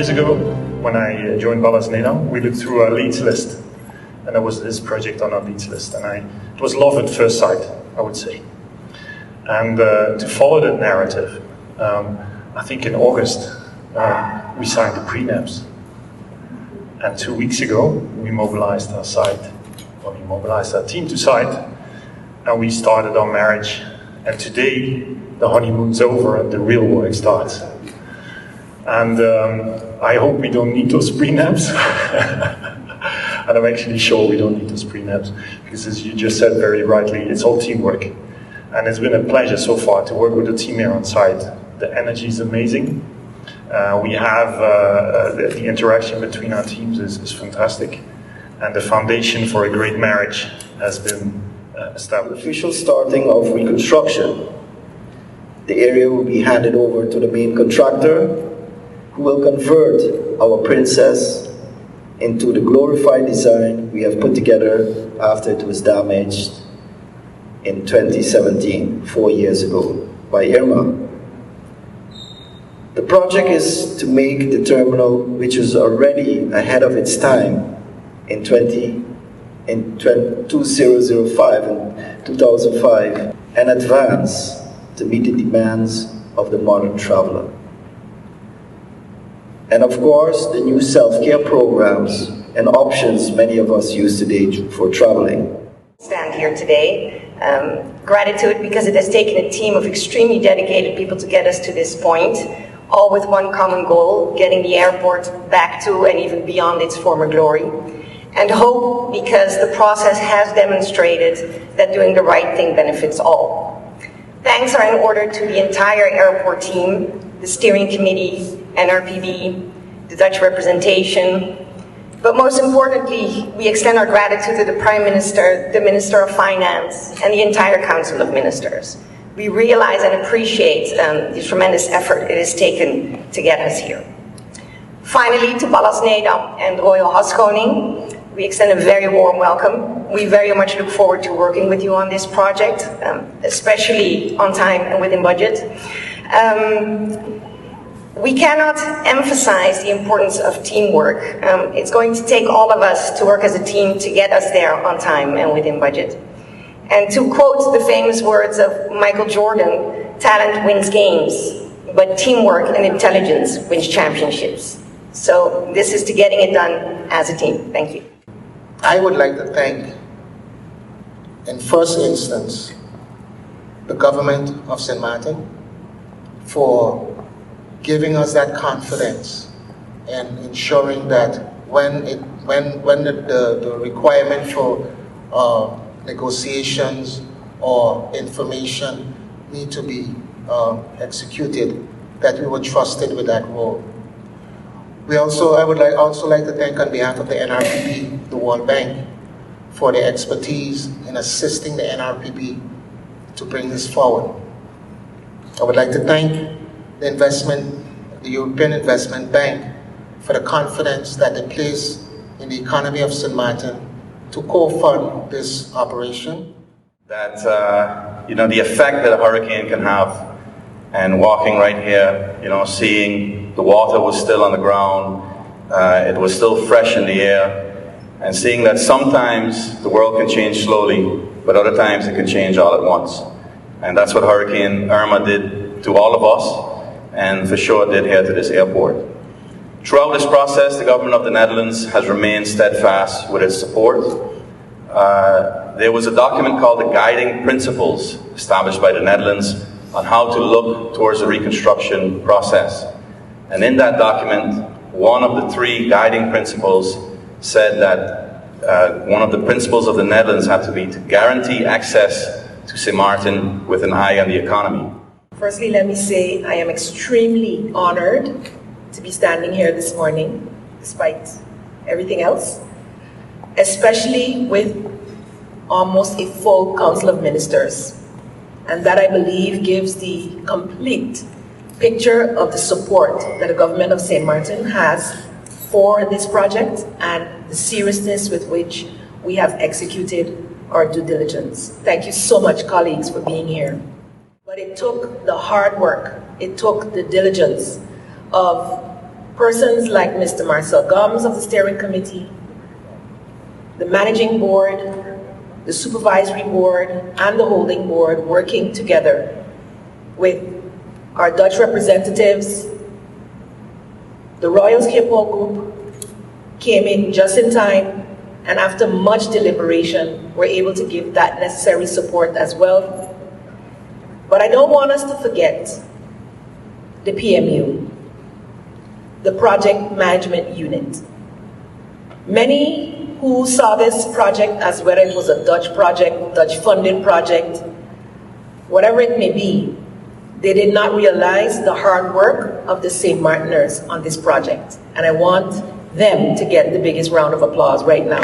years ago, when I joined Ballas Neda, we looked through our leads list, and there was this project on our leads list, and it was love at first sight, I would say. And to follow that narrative, I think in August, we signed the prenaps. And 2 weeks ago, we mobilized our team to site, and we started our marriage. And today, the honeymoon's over and the real work starts. And I hope we don't need those prenaps. And I'm actually sure we don't need those prenaps, because as you just said very rightly, it's all teamwork. And it's been a pleasure so far to work with the team here on site. The energy is amazing. We have the interaction between our teams is fantastic. And the foundation for a great marriage has been established. Official starting of Reconstruction. The area will be handed over to the main contractor, who will convert our princess into the glorified design we have put together after it was damaged in 2017, 4 years ago, by Irma. The project is to make the terminal, which is already ahead of its time in 2005 and 2005, and advance to meet the demands of the modern traveler. And of course, the new self-care programs and options many of us use today for traveling. Stand here today. Gratitude, because it has taken a team of extremely dedicated people to get us to this point, all with one common goal, getting the airport back to and even beyond its former glory. And hope, because the process has demonstrated that doing the right thing benefits all. Thanks are in order to the entire airport team, the steering committee, NRPB, the Dutch representation, but most importantly, we extend our gratitude to the Prime Minister, the Minister of Finance, and the entire Council of Ministers. We realize and appreciate the tremendous effort it has taken to get us here. Finally, to Ballas Neda and Royal Haskoning, we extend a very warm welcome. We very much look forward to working with you on this project, especially on time and within budget. We cannot emphasize the importance of teamwork. It's going to take all of us to work as a team to get us there on time and within budget. And to quote the famous words of Michael Jordan, talent wins games, but teamwork and intelligence wins championships. So this is to getting it done as a team. Thank you. I would like to thank, in first instance, the government of St. Martin for giving us that confidence and ensuring that when the requirement for negotiations or information need to be executed, that we were trusted with that role. I would also like to thank on behalf of the NRPB, the World Bank, for their expertise in assisting the NRPB to bring this forward. I would like to thank the European Investment Bank for the confidence that they place in the economy of St. Martin to co-fund this operation. That, the effect that a hurricane can have, and walking right here, seeing the water was still on the ground, it was still fresh in the air, and seeing that sometimes the world can change slowly, but other times it can change all at once. And that's what Hurricane Irma did to all of us, and for sure did here to this airport. Throughout this process, the government of the Netherlands has remained steadfast with its support. There was a document called the Guiding Principles established by the Netherlands on how to look towards the reconstruction process. And in that document, one of the 3 guiding principles said that one of the principles of the Netherlands had to be to guarantee access to St. Martin with an eye on the economy. Firstly, let me say I am extremely honored to be standing here this morning, despite everything else, especially with almost a full Council of Ministers. And that, I believe, gives the complete picture of the support that the government of St. Martin has for this project and the seriousness with which we have executed our due diligence. Thank you so much, colleagues, for being here. But it took the hard work, it took the diligence of persons like Mr. Marcel Gomes of the steering committee, the managing board, the supervisory board, and the holding board working together with our Dutch representatives. The Royal Schiphol Group came in just in time, and after much deliberation, were able to give that necessary support as well. But I don't want us to forget the PMU, the Project Management Unit. Many who saw this project as whether it was a Dutch project, Dutch funded project, whatever it may be, they did not realize the hard work of the St. Martiners on this project. And I want them to get the biggest round of applause right now.